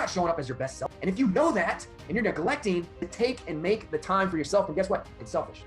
not showing up as your best self. And if you know that and you're neglecting to take and make the time for yourself, then guess what? It's selfish.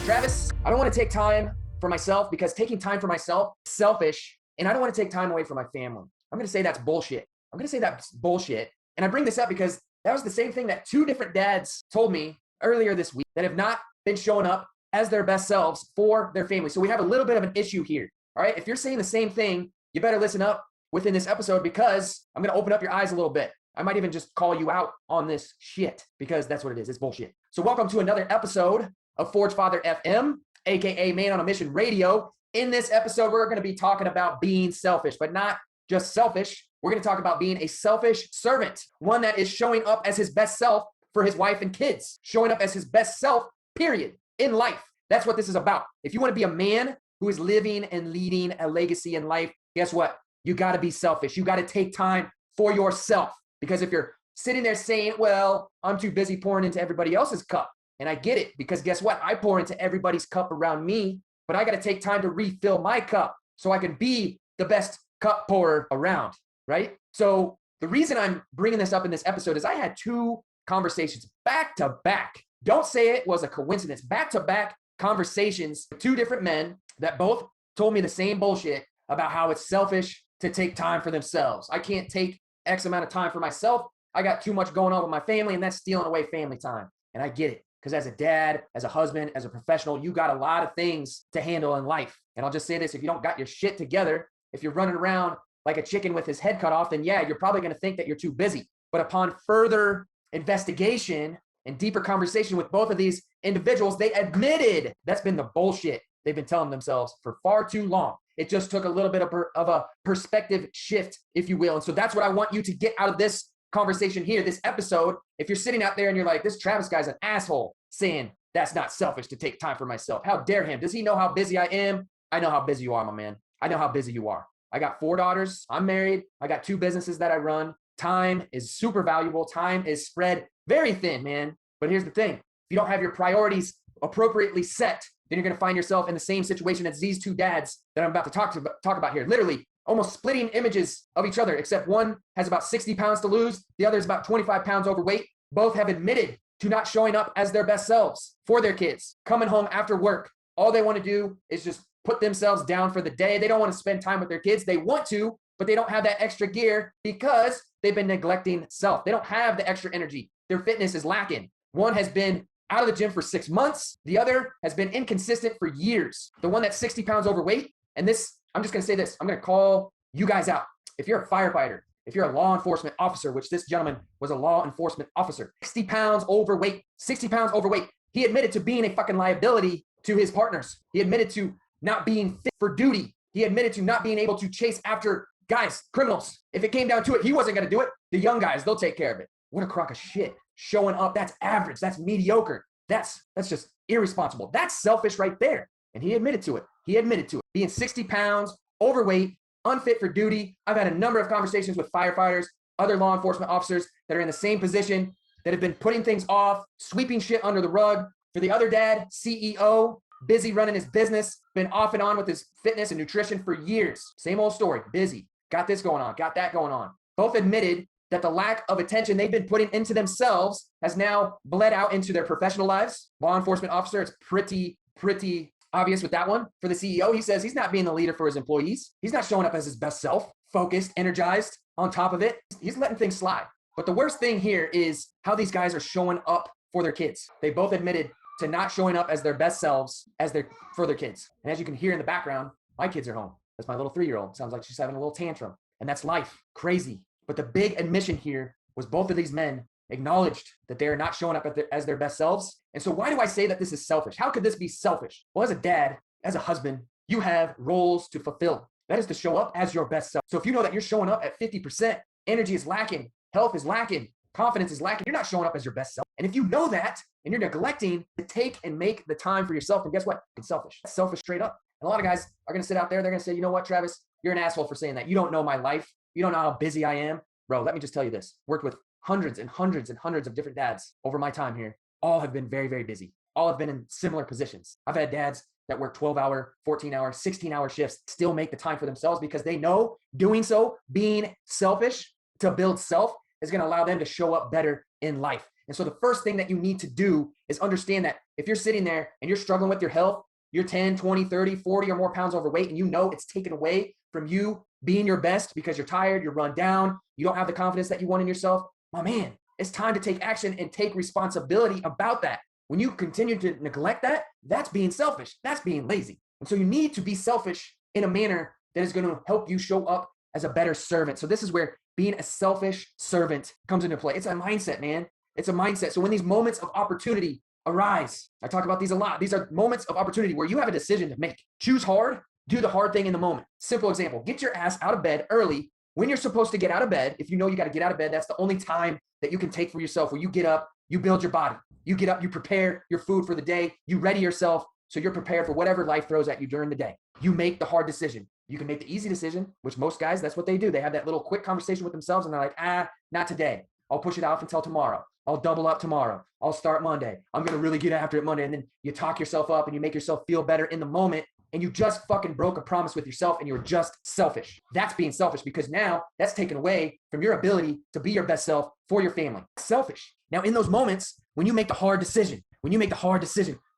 Travis, I don't want to take time for myself because taking time for myself is selfish, and I don't want to take time away from my family. I'm going to say that's bullshit. And I bring this up because that was the same thing that two different dads told me earlier this week that have not been showing up as their best selves for their family. So we have a little bit of an issue here. All right. If you're saying the same thing, you better listen up within this episode because I'm going to open up your eyes a little bit. I might even just call you out on this shit because that's what it is. It's bullshit. So welcome to another episode of Forge Father FM, aka Man on a Mission Radio. In this episode, we're going to be talking about being selfish, but not just selfish. We're going to talk about being a selfish servant, one that is showing up as his best self for his wife and kids, showing up as his best self, period, in life. That's what this is about. If you want to be a man who is living and leading a legacy in life, guess what? You got to be selfish. You got to take time for yourself. Because if you're sitting there saying, well, I'm too busy pouring into everybody else's cup, and I get it, because guess what? I pour into everybody's cup around me, but I got to take time to refill my cup so I can be the best cup pourer around, right? So the reason I'm bringing this up in this episode is I had two conversations back to back. Don't say it was a coincidence. Back to back conversations with two different men that both told me the same bullshit about how it's selfish to take time for themselves. I can't take X amount of time for myself. I got too much going on with my family, and that's stealing away family time. And I get it. Because as a dad, as a husband, as a professional, you got a lot of things to handle in life. And I'll just say this, if you don't got your shit together, if you're running around like a chicken with his head cut off, then yeah, you're probably going to think that you're too busy. But upon further investigation and deeper conversation with both of these individuals, they admitted that's been the bullshit they've been telling themselves for far too long. It just took a little bit of a perspective shift, if you will. And so that's what I want you to get out of this conversation here, this episode. If you're sitting out there and you're like, this Travis guy's an asshole saying that's not selfish to take time for myself. How dare him? Does he know how busy I am? I know how busy you are, my man. I know how busy you are. I got 4 daughters. I'm married. I got 2 businesses that I run. Time is super valuable. Time is spread very thin, man. But here's the thing. If you don't have your priorities appropriately set, then you're going to find yourself in the same situation as these 2 dads that I'm about to talk about here. Literally almost splitting images of each other, except one has about 60 pounds to lose. The other is about 25 pounds overweight. Both have admitted to not showing up as their best selves for their kids, coming home after work. All they want to do is just put themselves down for the day. They don't want to spend time with their kids. They want to, but they don't have that extra gear because they've been neglecting self. They don't have the extra energy. Their fitness is lacking. One has been out of the gym for 6 months. The other has been inconsistent for years. The one that's 60 pounds overweight, and this, I'm just going to say this, I'm going to call you guys out. If you're a firefighter, if you're a law enforcement officer, which this gentleman was a law enforcement officer, 60 pounds overweight. He admitted to being a fucking liability to his partners. He admitted to not being fit for duty. He admitted to not being able to chase after guys, criminals. If it came down to it, he wasn't going to do it. The young guys, they'll take care of it. What a crock of shit. Showing up, that's average. That's mediocre. That's just irresponsible. That's selfish right there. And he admitted to it. Being 60 pounds, overweight, unfit for duty. I've had a number of conversations with firefighters, other law enforcement officers that are in the same position, that have been putting things off, sweeping shit under the rug. For the other dad, CEO, busy running his business, been off and on with his fitness and nutrition for years. Same old story, busy. Got this going on, got that going on. Both admitted that the lack of attention they've been putting into themselves has now bled out into their professional lives. Law enforcement officer, it's pretty obvious with that one. For the CEO, he says he's not being the leader for his employees. He's not showing up as his best self, focused, energized, on top of it. He's letting things slide. But the worst thing here is how these guys are showing up for their kids. They both admitted to not showing up as their best selves for their kids. And as you can hear in the background, my kids are home. That's my little 3-year-old. Sounds like she's having a little tantrum. And that's life. Crazy. But the big admission here was both of these men acknowledged that they're not showing up as their best selves. And so why do I say that this is selfish? How could this be selfish? Well, as a dad, as a husband, you have roles to fulfill. That is to show up as your best self. So if you know that you're showing up at 50%, energy is lacking, health is lacking, confidence is lacking, you're not showing up as your best self. And if you know that and you're neglecting to take and make the time for yourself, then guess what? It's selfish. It's selfish straight up. And a lot of guys are going to sit out there. They're going to say, you know what, Travis, you're an asshole for saying that. You don't know my life. You don't know how busy I am. Bro, let me just tell you this. Worked with hundreds and hundreds and hundreds of different dads over my time here. All have been very, very busy. All have been in similar positions. I've had dads that work 12-hour, 14-hour, 16-hour shifts still make the time for themselves because they know doing so, being selfish to build self, is going to allow them to show up better in life. And so the first thing that you need to do is understand that if you're sitting there and you're struggling with your health, you're 10, 20, 30, 40 or more pounds overweight, and you know it's taken away from you being your best because you're tired, you're run down, you don't have the confidence that you want in yourself, my man, it's time to take action and take responsibility about that. When you continue to neglect that, that's being selfish. That's being lazy. And so you need to be selfish in a manner that is going to help you show up as a better servant. So this is where being a selfish servant comes into play. It's a mindset, man. It's a mindset. So when these moments of opportunity arise, I talk about these a lot. These are moments of opportunity where you have a decision to make. Choose hard, do the hard thing in the moment. Simple example, get your ass out of bed early when you're supposed to get out of bed. If you know you got to get out of bed, that's the only time that you can take for yourself, where you get up, you build your body. You get up, you prepare your food for the day, you ready yourself so you're prepared for whatever life throws at you during the day. You make the hard decision. You can make the easy decision, which most guys, that's what they do. They have that little quick conversation with themselves and they're like, not today. I'll push it off until tomorrow. I'll double up tomorrow. I'll start Monday. I'm going to really get after it Monday. And then you talk yourself up and you make yourself feel better in the moment. And you just fucking broke a promise with yourself and you're just selfish. That's being selfish, because now that's taken away from your ability to be your best self for your family. Selfish. Now, in those moments, when you make the hard decision,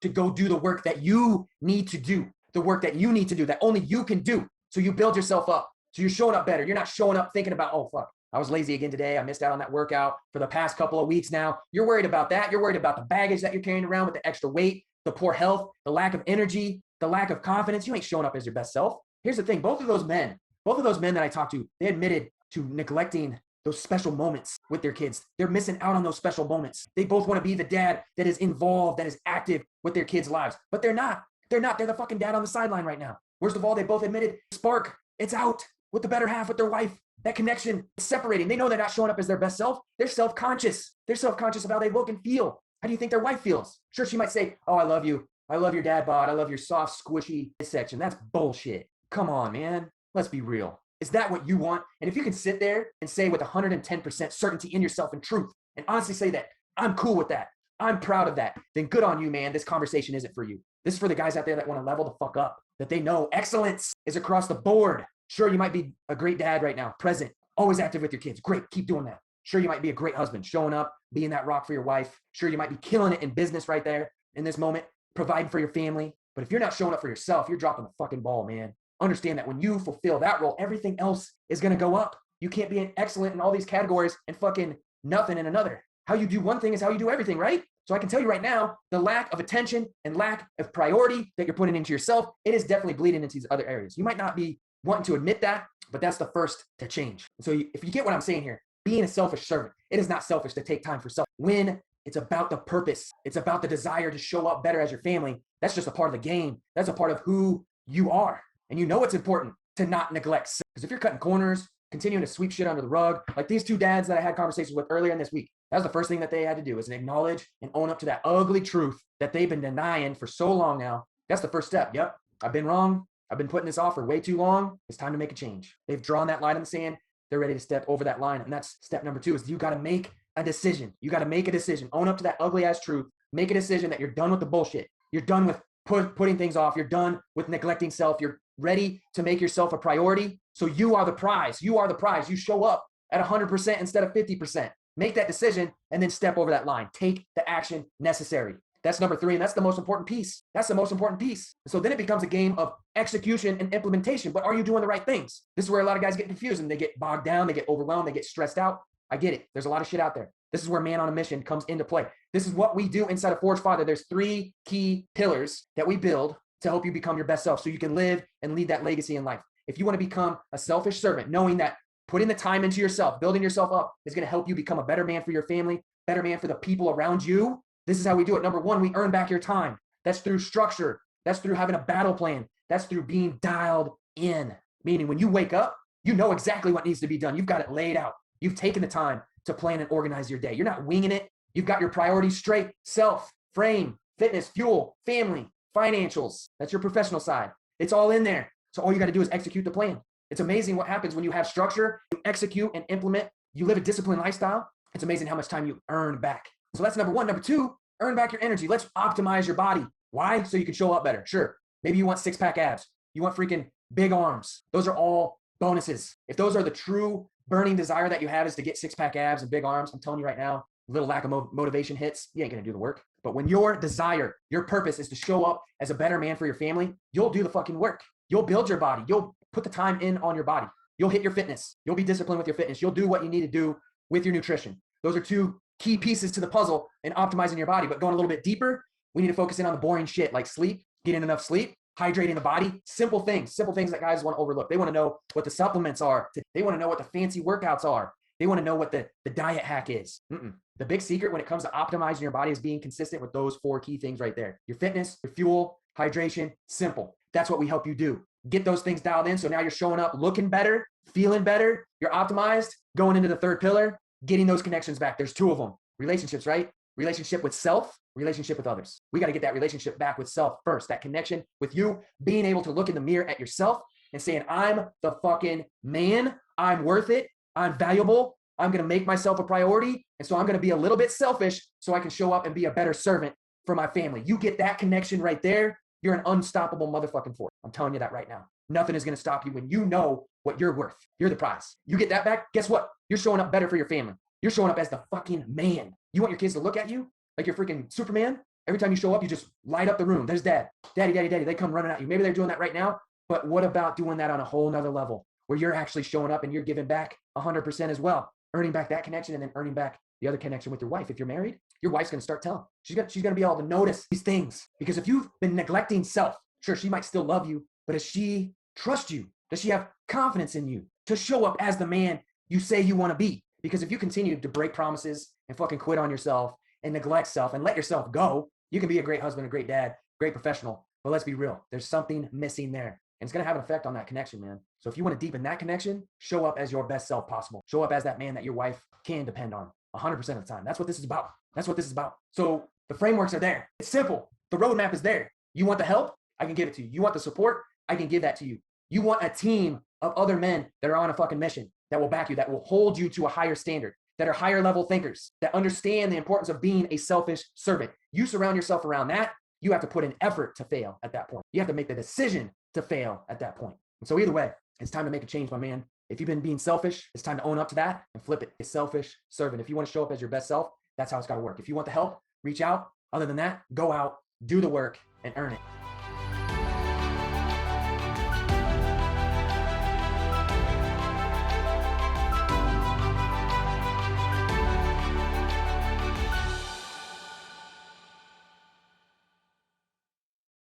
to go do the work that you need to do, that only you can do. So you build yourself up. So you're showing up better. You're not showing up thinking about, oh, fuck, I was lazy again today. I missed out on that workout for the past couple of weeks now. You're worried about that. You're worried about the baggage that you're carrying around with the extra weight, the poor health, the lack of energy, the lack of confidence. You ain't showing up as your best self. Here's the thing. Both of those men that I talked to, they admitted to neglecting those special moments with their kids. They're missing out on those special moments. They both want to be the dad that is involved, that is active with their kids' lives, but they're not. They're the fucking dad on the sideline right now. Worst of all, they both admitted spark, it's out with the better half, with their wife. That connection is separating. They know they're not showing up as their best self. They're self-conscious. They're self-conscious of how they look and feel. How do you think their wife feels? Sure, she might say, oh, I love you. I love your dad bod. I love your soft, squishy section. That's bullshit. Come on, man. Let's be real. Is that what you want? And if you can sit there and say with 110% certainty in yourself and truth, and honestly say that, I'm cool with that, I'm proud of that, then good on you, man. This conversation isn't for you. This is for the guys out there that want to level the fuck up, that they know excellence is across the board. Sure, you might be a great dad right now, present, always active with your kids. Great, keep doing that. Sure, you might be a great husband, showing up, being that rock for your wife. Sure, you might be killing it in business right there in this moment, providing for your family. But if you're not showing up for yourself, you're dropping the fucking ball, man. Understand that when you fulfill that role, everything else is going to go up. You can't be an excellent in all these categories and fucking nothing in another. How you do one thing is how you do everything, right? So I can tell you right now, the lack of attention and lack of priority that you're putting into yourself, it is definitely bleeding into these other areas. You might not be wanting to admit that, but that's the first to change. And so if you get what I'm saying here, being a selfish servant, it is not selfish to take time for self. When it's about the purpose, it's about the desire to show up better as your family, that's just a part of the game. That's a part of who you are. And you know it's important to not neglect. Because if you're cutting corners, continuing to sweep shit under the rug, like these two dads that I had conversations with earlier in this week, that was the first thing that they had to do, is acknowledge and own up to that ugly truth that they've been denying for so long now. That's the first step. Yep, I've been wrong. I've been putting this off for way too long. It's time to make a change. They've drawn that line in the sand. They're ready to step over that line. And that's step number 2, is you got to make a decision. You got to make a decision. Own up to that ugly ass truth. Make a decision that you're done with the bullshit. You're done with putting things off. You're done with neglecting self. You're ready to make yourself a priority. So you are the prize. You are the prize. You show up at 100% instead of 50%. Make that decision and then step over that line. Take the action necessary. That's number 3. And that's the most important piece. That's the most important piece. So then it becomes a game of execution and implementation. But are you doing the right things? This is where a lot of guys get confused and they get bogged down. They get overwhelmed. They get stressed out. I get it. There's a lot of shit out there. This is where Man on a Mission comes into play. This is what we do inside of Forge Father. There's 3 key pillars that we build to help you become your best self so you can live and lead that legacy in life. If you want to become a selfish servant, knowing that putting the time into yourself, building yourself up is going to help you become a better man for your family, better man for the people around you. This is how we do it. Number 1, we earn back your time. That's through structure. That's through having a battle plan. That's through being dialed in. Meaning when you wake up, you know exactly what needs to be done. You've got it laid out. You've taken the time to plan and organize your day. You're not winging it. You've got your priorities straight. Self, frame, fitness, fuel, family, financials. That's your professional side. It's all in there. So all you got to do is execute the plan. It's amazing what happens when you have structure, you execute and implement, you live a disciplined lifestyle. It's amazing how much time you earn back. So that's number 1. Number 2, earn back your energy. Let's optimize your body. Why? So you can show up better. Sure. Maybe you want 6-pack abs. You want freaking big arms. Those are all bonuses. If those are the true burning desire that you have is to get 6-pack abs and big arms, I'm telling you right now, a little lack of motivation hits, you ain't gonna do the work. But when your desire, your purpose is to show up as a better man for your family, you'll do the fucking work. You'll build your body. You'll put the time in on your body. You'll hit your fitness. You'll be disciplined with your fitness. You'll do what you need to do with your nutrition. Those are two key pieces to the puzzle in optimizing your body. But going a little bit deeper, we need to focus in on the boring shit like sleep, getting enough sleep, hydrating the body, simple things that guys want to overlook. They want to know what the supplements are. They want to know what the fancy workouts are. They want to know what the diet hack is. The big secret when it comes to optimizing your body is being consistent with those 4 key things right there. Your fitness, your fuel, hydration, simple. That's what we help you do. Get those things dialed in. So now you're showing up looking better, feeling better. You're optimized, going into the 3rd pillar, getting those connections back. There's 2 of them. Relationships, right? Relationship with self, relationship with others. We got to get that relationship back with self first. That connection with you, being able to look in the mirror at yourself and saying, I'm the fucking man. I'm worth it. I'm valuable. I'm going to make myself a priority. And so I'm going to be a little bit selfish so I can show up and be a better servant for my family. You get that connection right there. You're an unstoppable motherfucking force. I'm telling you that right now. Nothing is going to stop you when you know what you're worth. You're the prize. You get that back. Guess what? You're showing up better for your family. You're showing up as the fucking man. You want your kids to look at you like you're freaking Superman? Every time you show up, you just light up the room. There's dad. Daddy, daddy, daddy. They come running at you. Maybe they're doing that right now. But what about doing that on a whole nother level where you're actually showing up and you're giving back 100% as well? Earning back that connection and then earning back the other connection with your wife. If you're married, your wife's going to start telling. She's going to be able to notice these things. Because if you've been neglecting self, sure, she might still love you, but does she trust you? Does she have confidence in you to show up as the man you say you want to be? Because if you continue to break promises and fucking quit on yourself and neglect self and let yourself go, you can be a great husband, a great dad, great professional. But let's be real. There's something missing there. And it's going to have an effect on that connection, man. So if you want to deepen that connection, show up as your best self possible. Show up as that man that your wife can depend on 100% of the time. That's what this is about. That's what this is about. So the frameworks are there. It's simple. The roadmap is there. You want the help? I can give it to you. You want the support? I can give that to you. You want a team of other men that are on a fucking mission that will back you, that will hold you to a higher standard, that are higher level thinkers, that understand the importance of being a selfish servant. You surround yourself around that. You have to put an effort to fail at that point. You have to make the decision to fail at that point. And so either way, it's time to make a change, my man. If you've been being selfish, it's time to own up to that and flip it. A selfish servant. If you want to show up as your best self, that's how it's got to work. If you want the help, reach out. Other than that, go out, do the work, and earn it.